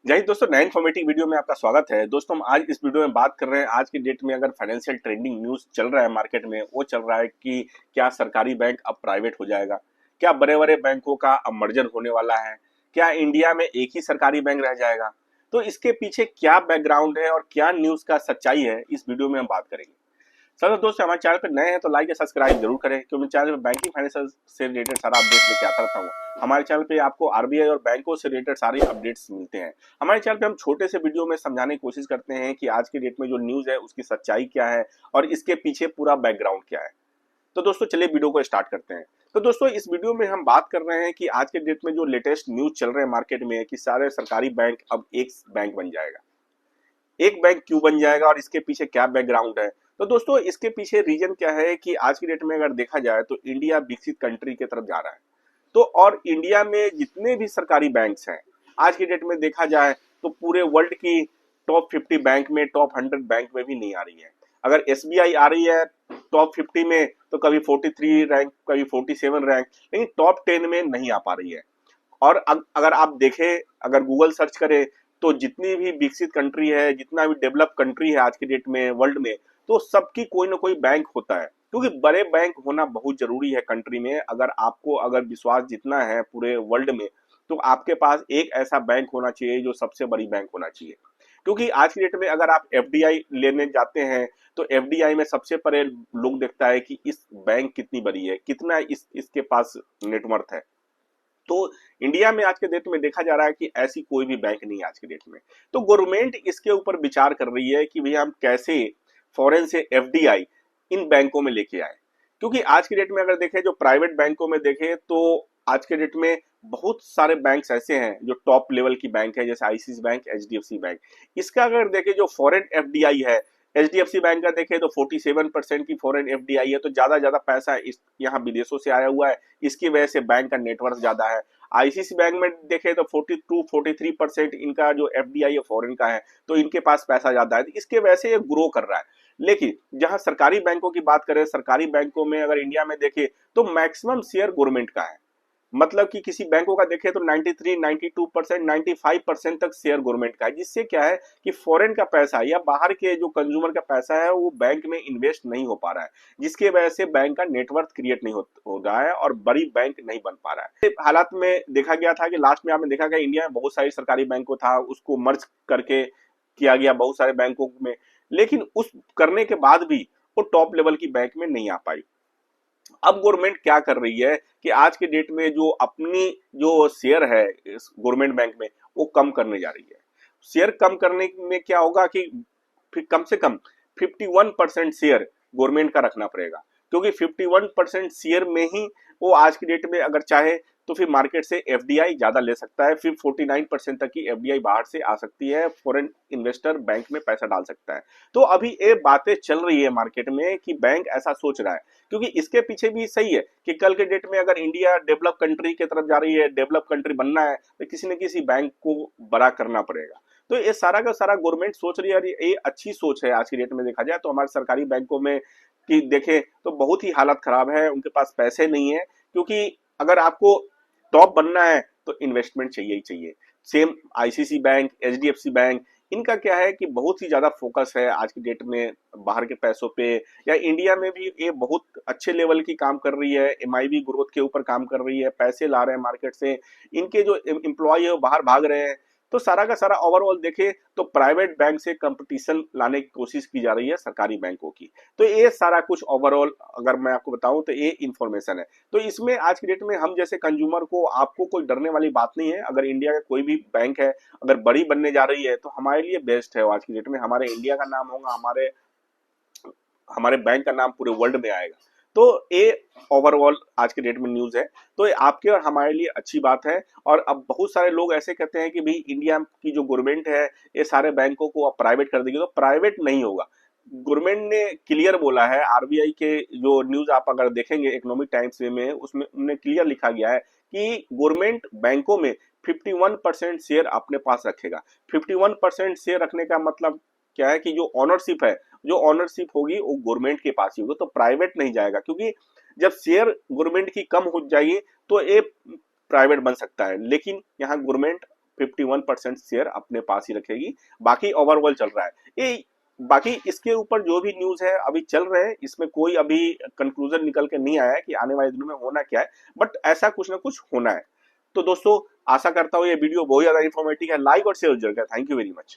जय हिंद दोस्तों, नए इन्फॉर्मेटिव वीडियो में आपका स्वागत है। दोस्तों, हम आज इस वीडियो में बात कर रहे हैं आज की डेट में अगर फाइनेंशियल ट्रेंडिंग न्यूज चल रहा है मार्केट में, वो चल रहा है कि क्या सरकारी बैंक अब प्राइवेट हो जाएगा, क्या बड़े बड़े बैंकों का अब मर्जर होने वाला है, क्या इंडिया में एक ही सरकारी बैंक रह जाएगा। तो इसके पीछे क्या बैकग्राउंड है और क्या न्यूज का सच्चाई है, इस वीडियो में हम बात करेंगे। सर दोस्तों, हमारे चैनल पर नए हैं तो लाइक या सब्सक्राइब जरूर करें, क्योंकि चैनल में बैंकिंग फाइनेंशियल से रिलेटेड सारा अपडेट लेके आता रहता हूँ। हमारे चैनल पे आपको आरबीआई और बैंकों से रिलेटेड सारे अपडेट्स मिलते हैं। हमारे चैनल पे हम छोटे से वीडियो में समझाने की कोशिश करते हैं कि आज की डेट में जो न्यूज है उसकी सच्चाई क्या है और इसके पीछे पूरा बैकग्राउंड क्या है। तो दोस्तों चलिए वीडियो को स्टार्ट करते हैं। तो दोस्तों, इस वीडियो में हम बात कर रहे हैं कि आज के डेट में जो लेटेस्ट न्यूज चल रहे हैं मार्केट में कि सारे सरकारी बैंक अब एक बैंक बन जाएगा। एक बैंक क्यों बन जाएगा और इसके पीछे क्या बैकग्राउंड है। तो दोस्तों, इसके पीछे रीजन क्या है कि आज की डेट में अगर देखा जाए तो इंडिया विकसित कंट्री की तरफ जा रहा है। तो और इंडिया में जितने भी सरकारी बैंक्स हैं आज की डेट में देखा जाए तो पूरे वर्ल्ड की टॉप 50 बैंक में, टॉप 100 बैंक में भी नहीं आ रही है। अगर एसबीआई आ रही है टॉप 50 में तो कभी 43 रैंक, कभी 47 रैंक, लेकिन टॉप 10 में नहीं आ पा रही है। और अगर आप देखें, अगर गूगल सर्च करें तो जितनी भी विकसित कंट्री है, जितना भी डेवलप कंट्री है आज की डेट में वर्ल्ड में, तो सबकी कोई ना कोई बैंक होता है, क्योंकि बड़े बैंक होना बहुत जरूरी है कंट्री में। अगर आपको अगर विश्वास जितना है पूरे वर्ल्ड में, तो आपके पास एक ऐसा बैंक होना चाहिए जो सबसे बड़ी बैंक होना चाहिए। क्योंकि आज की डेट में अगर आप एफडीआई लेने जाते हैं तो एफडीआई में सबसे पहले लोग देखता है कि इस बैंक कितनी बड़ी है, कितना इसके पास नेटवर्थ है। तो इंडिया में आज के डेट में देखा जा रहा है कि ऐसी कोई भी बैंक नहीं है आज के डेट में। तो गवर्नमेंट इसके ऊपर विचार कर रही है कि भैया हम कैसे फॉरेन से एफडीआई इन बैंकों में लेके आए। क्योंकि आज की डेट में अगर देखें, जो प्राइवेट बैंकों में देखें तो आज के डेट में बहुत सारे बैंक्स ऐसे हैं जो टॉप लेवल की बैंक है, जैसे आईसीआईसीआई बैंक, एचडीएफसी बैंक। इसका अगर देखें जो फॉरेन एफडीआई है, एचडीएफसी बैंक का देखें तो 47% की फॉरेन एफडीआई है, तो ज्यादा पैसा इस यहाँ विदेशों से आया हुआ है, इसकी वजह से बैंक का नेटवर्क ज्यादा है। आईसीआईसीआई बैंक में देखें तो 42-43% इनका जो एफडीआई है फॉरेन का है, तो इनके पास पैसा ज्यादा है, तो इसके वजह से ये ग्रो कर रहा है। लेकिन जहां सरकारी बैंकों की बात करें, सरकारी बैंकों में अगर इंडिया में देखें तो मैक्सिमम शेयर गवर्नमेंट का है। मतलब कि किसी बैंकों का देखें तो 93, 92%, 95% तक शेयर गवर्नमेंट का है, जिससे क्या है कि फॉरेन का पैसा या बाहर के जो कंज्यूमर का पैसा है वो बैंक में इन्वेस्ट नहीं हो पा रहा है, जिसकी वजह से बैंक का नेटवर्थ क्रिएट नहीं हो रहा है और बड़ी बैंक नहीं बन पा रहा है। हालात में देखा गया था कि लास्ट में आपने देखा गया इंडिया में बहुत सारी सरकारी बैंकों था, उसको मर्ज करके किया गया बहुत सारे बैंकों में, लेकिन उस करने के बाद भी वो टॉप लेवल की बैंक में नहीं आ पाई। अब गवर्नमेंट क्या कर रही है कि आज के डेट में जो अपनी जो शेयर है गवर्नमेंट बैंक में वो कम करने जा रही है। शेयर कम करने में क्या होगा कि फिर कम से कम 51% शेयर गवर्नमेंट का रखना पड़ेगा, क्योंकि 51% शेयर में ही वो आज की डेट में अगर चाहे तो फिर मार्केट से एफडीआई ज्यादा ले सकता है, फिर 49% तक की एफडीआई बाहर से आ सकती है, फॉरेन इन्वेस्टर बैंक में पैसा डाल सकता है। तो अभी ये बातें चल रही है मार्केट में कि बैंक ऐसा सोच रहा है, क्योंकि इसके पीछे भी सही है कि कल के डेट में अगर इंडिया डेवलप कंट्री की तरफ जा रही है, डेवलप कंट्री बनना है, तो किसी न किसी बैंक को बड़ा करना पड़ेगा। तो ये सारा का सारा गवर्नमेंट सोच रही है और ये अच्छी सोच है। आज की डेट में देखा जाए तो हमारे सरकारी बैंकों में कि देखें तो बहुत ही हालत खराब है, उनके पास पैसे नहीं है, क्योंकि अगर आपको टॉप बनना है तो इन्वेस्टमेंट चाहिए ही चाहिए। Same ICICI bank, HDFC bank, इनका क्या है कि बहुत ही ज्यादा फोकस है आज की डेट में बाहर के पैसों पे, या इंडिया में भी ये बहुत अच्छे लेवल की काम कर रही है, एमआईबी ग्रोथ के ऊपर काम कर रही है, पैसे ला रहे हैं मार्केट से, इनके जो एम्प्लॉय है वो बाहर भाग रहे हैं। तो सारा का सारा ओवरऑल देखे तो प्राइवेट बैंक से कंपटीशन लाने की कोशिश की जा रही है सरकारी बैंकों की। तो ये सारा कुछ ओवरऑल अगर मैं आपको बताऊं तो ये इन्फॉर्मेशन है। तो इसमें आज की डेट में हम जैसे कंज्यूमर को, आपको कोई डरने वाली बात नहीं है। अगर इंडिया का कोई भी बैंक है अगर बड़ी बनने जा रही है तो हमारे लिए बेस्ट है। आज की डेट में हमारे इंडिया का नाम होगा, हमारे हमारे बैंक का नाम पूरे वर्ल्ड में आएगा। तो ये ओवरऑल आज के डेट में न्यूज है। तो ये आपके और हमारे लिए अच्छी बात है। और अब बहुत सारे लोग ऐसे कहते हैं कि भाई इंडिया की जो गवर्नमेंट है ये सारे बैंकों को अब प्राइवेट कर देगी, तो प्राइवेट नहीं होगा। गवर्नमेंट ने क्लियर बोला है, आरबीआई के जो न्यूज आप अगर देखेंगे इकोनॉमिक टाइम्स में, उसमें उन्हें क्लियर लिखा गया है कि गवर्नमेंट बैंकों में 51% शेयर अपने पास रखेगा। 51% शेयर रखने का मतलब क्या है कि जो ऑनरशिप है, जो ऑनरशिप होगी वो गवर्नमेंट के पास ही होगी, तो प्राइवेट नहीं जाएगा। क्योंकि जब शेयर गवर्नमेंट की कम हो जाएगी तो ये प्राइवेट बन सकता है, लेकिन यहाँ गवर्नमेंट 51% शेयर अपने पास ही रखेगी। बाकी ओवरऑल चल रहा है ये। बाकी इसके ऊपर जो भी न्यूज है अभी चल रहे हैं, इसमें कोई अभी कंक्लूजन निकल के नहीं आया है कि आने वाले दिनों में होना क्या है, बट ऐसा कुछ ना कुछ होना है। तो दोस्तों आशा करता हूँ ये वीडियो बहुत ज्यादा इन्फॉर्मेटिव है। लाइक और शेयर जरूर करें। Thank you very much.